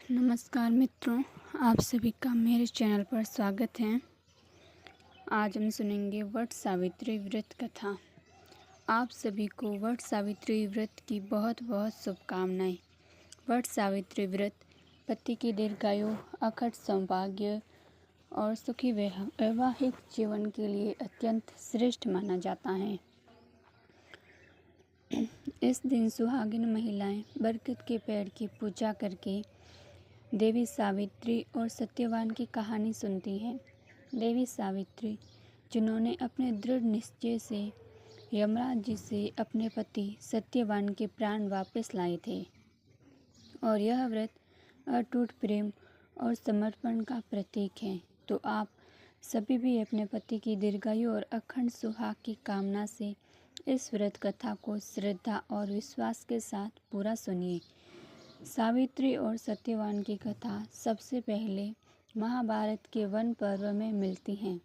नमस्कार मित्रों, आप सभी का मेरे चैनल पर स्वागत है। आज हम सुनेंगे वट सावित्री व्रत कथा। आप सभी को वट सावित्री व्रत की बहुत बहुत शुभकामनाएं। वट सावित्री व्रत पति की दीर्घायु, अखंड सौभाग्य और सुखी वैवाहिक जीवन के लिए अत्यंत श्रेष्ठ माना जाता है। इस दिन सुहागिन महिलाएं बरगद के पेड़ की पूजा करके देवी सावित्री और सत्यवान की कहानी सुनती हैं। देवी सावित्री, जिन्होंने अपने दृढ़ निश्चय से यमराज जी से अपने पति सत्यवान के प्राण वापस लाए थे, और यह व्रत अटूट प्रेम और समर्पण का प्रतीक है। तो आप सभी भी अपने पति की दीर्घायु और अखंड सुहाग की कामना से इस व्रत कथा को श्रद्धा और विश्वास के साथ पूरा सुनिए। सावित्री और सत्यवान की कथा सबसे पहले महाभारत के वन पर्व में मिलती हैं,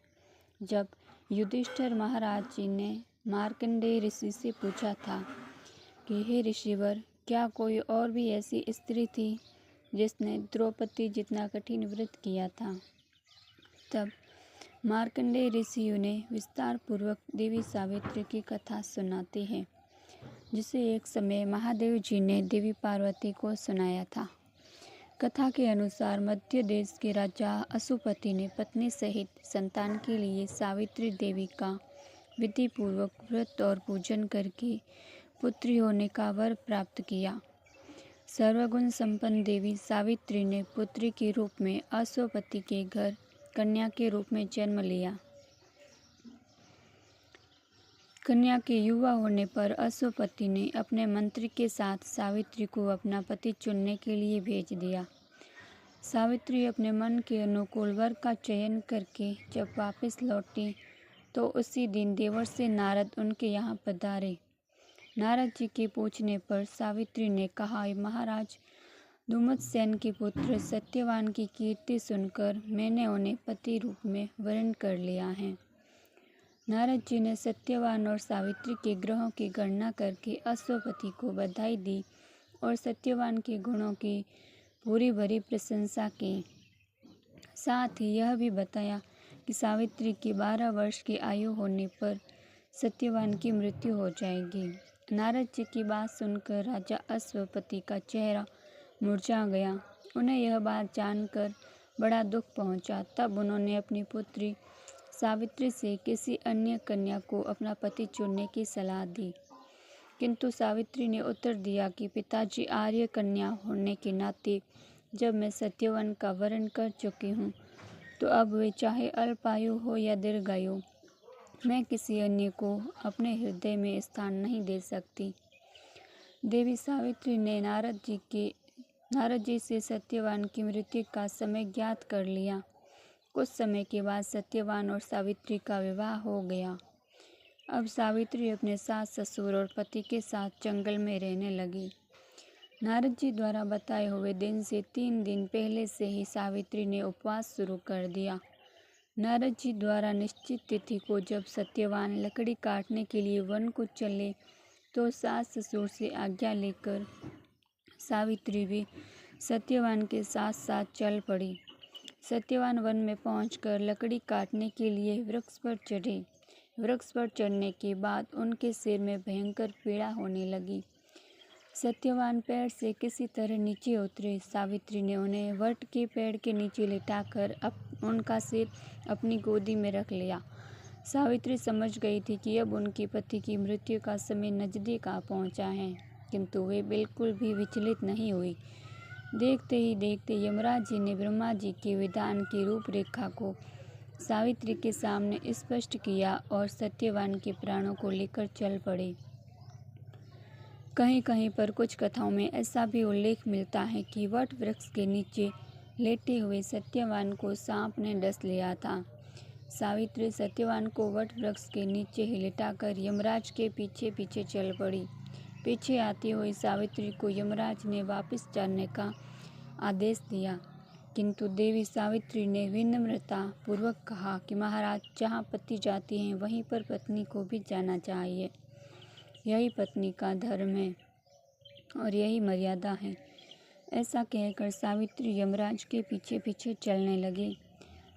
जब युधिष्ठिर महाराज जी ने मार्कंडेय ऋषि से पूछा था कि हे ऋषिवर, क्या कोई और भी ऐसी स्त्री थी जिसने द्रौपदी जितना कठिन व्रत किया था। तब मार्कंडेय ऋषि उन्हें विस्तार पूर्वक देवी सावित्री की कथा सुनाते हैं, जिसे एक समय महादेव जी ने देवी पार्वती को सुनाया था। कथा के अनुसार मध्य देश के राजा अशुपति ने पत्नी सहित संतान के लिए सावित्री देवी का विधि पूर्वक व्रत और पूजन करके पुत्री होने का वर प्राप्त किया। सर्वगुण संपन्न देवी सावित्री ने पुत्री के रूप में अशुपति के घर कन्या के रूप में जन्म लिया। कन्या के युवा होने पर अशुपति ने अपने मंत्री के साथ सावित्री को अपना पति चुनने के लिए भेज दिया। सावित्री अपने मन के अनुकूल वर का चयन करके जब वापस लौटी तो उसी दिन देवर्षि नारद उनके यहाँ पधारे। नारद जी के पूछने पर सावित्री ने कहा, महाराज, धूमत्सेन के पुत्र सत्यवान की कीर्ति सुनकर मैंने उन्हें पति रूप में वर्ण कर लिया है। नारद जी ने सत्यवान और सावित्री के ग्रहों की गणना करके अश्वपति को बधाई दी और सत्यवान के गुणों की पूरी भरी प्रशंसा की। साथ ही यह भी बताया कि सावित्री की 12 वर्ष की आयु होने पर सत्यवान की मृत्यु हो जाएगी। नारद जी की बात सुनकर राजा अश्वपति का चेहरा मुरझा गया। उन्हें यह बात जानकर बड़ा दुख पहुंचा। तब उन्होंने अपनी पुत्री सावित्री से किसी अन्य कन्या को अपना पति चुनने की सलाह दी, किंतु सावित्री ने उत्तर दिया कि पिताजी आर्य कन्या होने के नाते जब मैं सत्यवान का वर्ण कर चुकी हूँ, तो अब वे चाहे अल्पायु हो या दीर्घायु, मैं किसी अन्य को अपने हृदय में स्थान नहीं दे सकती। देवी सावित्री ने नारद जी से सत्यवान की मृत्यु का समय ज्ञात कर लिया। कुछ समय के बाद सत्यवान और सावित्री का विवाह हो गया। अब सावित्री अपने सास ससुर और पति के साथ जंगल में रहने लगी। नारद जी द्वारा बताए हुए दिन से 3 दिन पहले से ही सावित्री ने उपवास शुरू कर दिया। नारद जी द्वारा निश्चित तिथि को जब सत्यवान लकड़ी काटने के लिए वन को चले तो सास ससुर से आज्ञा लेकर सावित्री भी सत्यवान के साथ साथ चल पड़ी। सत्यवान वन में पहुंचकर लकड़ी काटने के लिए वृक्ष पर चढ़े। वृक्ष पर चढ़ने के बाद उनके सिर में भयंकर पीड़ा होने लगी। सत्यवान पेड़ से किसी तरह नीचे उतरे। सावित्री ने उन्हें वट के पेड़ के नीचे लिटाकर उनका सिर अपनी गोदी में रख लिया। सावित्री समझ गई थी कि अब उनके पति की मृत्यु का समय नजदीक आ पहुंचा है, किंतु वे बिल्कुल भी विचलित नहीं हुई। देखते ही देखते यमराज जी ने ब्रह्मा जी के विधान की रूपरेखा को सावित्री के सामने स्पष्ट किया और सत्यवान के प्राणों को लेकर चल पड़े। कहीं कहीं पर कुछ कथाओं में ऐसा भी उल्लेख मिलता है कि वट वृक्ष के नीचे लेटे हुए सत्यवान को सांप ने डस लिया था। सावित्री सत्यवान को वट वृक्ष के नीचे ही लिटाकर यमराज के पीछे पीछे चल पड़ी। पीछे आती हुई सावित्री को यमराज ने वापस जाने का आदेश दिया, किंतु देवी सावित्री ने विनम्रता पूर्वक कहा कि महाराज, जहाँ पति जाती हैं वहीं पर पत्नी को भी जाना चाहिए। यही पत्नी का धर्म है और यही मर्यादा है। ऐसा कहकर सावित्री यमराज के पीछे पीछे चलने लगे।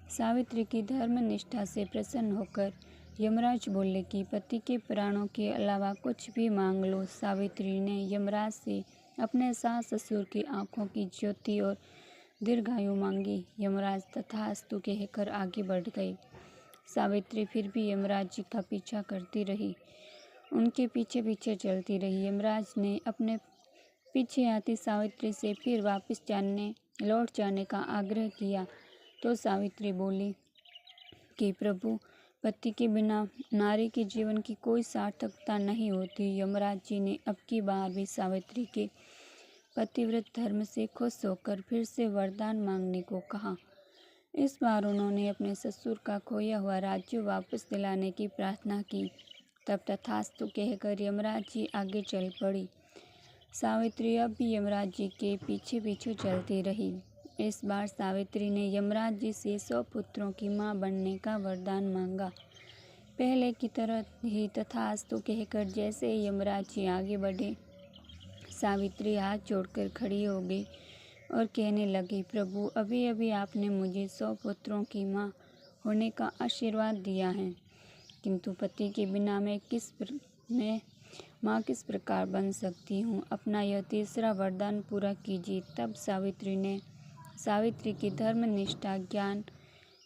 सावित्री की धर्मनिष्ठा से प्रसन्न होकर यमराज बोले कि पति के प्राणों के अलावा कुछ भी मांग लो। सावित्री ने यमराज से अपने सास ससुर की आंखों की ज्योति और दीर्घायु मांगी। यमराज तथास्तु कहकर आगे बढ़ गए। सावित्री फिर भी यमराज जी का पीछा करती रही, उनके पीछे पीछे चलती रही। यमराज ने अपने पीछे आती सावित्री से फिर वापस लौट जाने का आग्रह किया तो सावित्री बोली कि प्रभु, पति के बिना नारी के जीवन की कोई सार्थकता नहीं होती। यमराज जी ने अब की बार भी सावित्री के पतिव्रत धर्म से खुश होकर फिर से वरदान मांगने को कहा। इस बार उन्होंने अपने ससुर का खोया हुआ राज्य वापस दिलाने की प्रार्थना की। तब तथास्तु कहकर यमराज जी आगे चल पड़ी। सावित्री अब भी यमराज जी के पीछे पीछे चलती रही। इस बार सावित्री ने यमराज जी से 100 पुत्रों की मां बनने का वरदान मांगा। पहले की तरह ही तथास्तु कहकर जैसे ही यमराज जी आगे बढ़े, सावित्री हाथ जोड़कर खड़ी हो गई और कहने लगी, प्रभु, अभी अभी आपने मुझे 100 पुत्रों की मां होने का आशीर्वाद दिया है, किंतु पति के बिना मैं माँ किस प्रकार बन सकती हूँ। अपना यह तीसरा वरदान पूरा कीजिए। तब सावित्री की धर्मनिष्ठा, ज्ञान,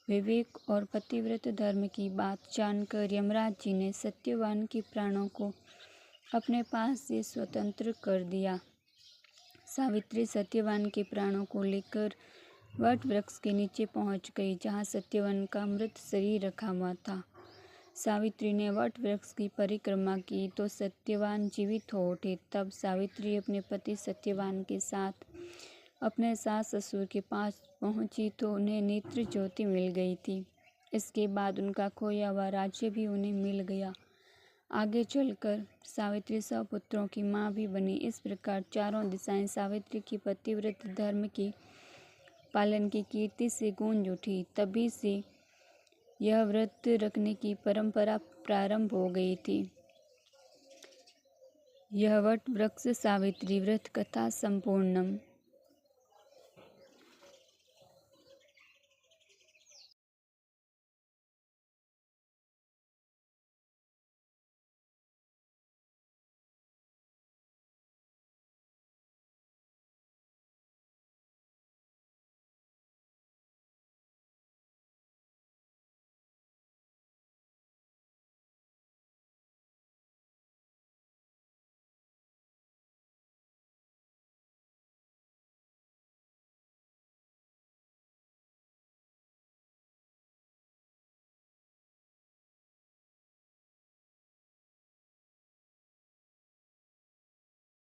विवेक और पतिव्रत धर्म की बात जानकर यमराज जी ने सत्यवान के प्राणों को अपने पास से स्वतंत्र कर दिया। सावित्री सत्यवान के प्राणों को लेकर वट वृक्ष के नीचे पहुंच गई, जहां सत्यवान का मृत शरीर रखा हुआ था। सावित्री ने वट वृक्ष की परिक्रमा की तो सत्यवान जीवित हो उठे। तब सावित्री अपने पति सत्यवान के साथ अपने सास ससुर के पास पहुंची तो उन्हें नेत्र ज्योति मिल गई थी। इसके बाद उनका खोया हुआ राज्य भी उन्हें मिल गया। आगे चलकर सावित्री 100 पुत्रों की मां भी बनी। इस प्रकार चारों दिशाएं सावित्री की पतिव्रत धर्म के पालन की कीर्ति से गूंज उठी। तभी से यह व्रत रखने की परंपरा प्रारंभ हो गई थी। यह वट वृक्ष सावित्री व्रत कथा संपूर्णम।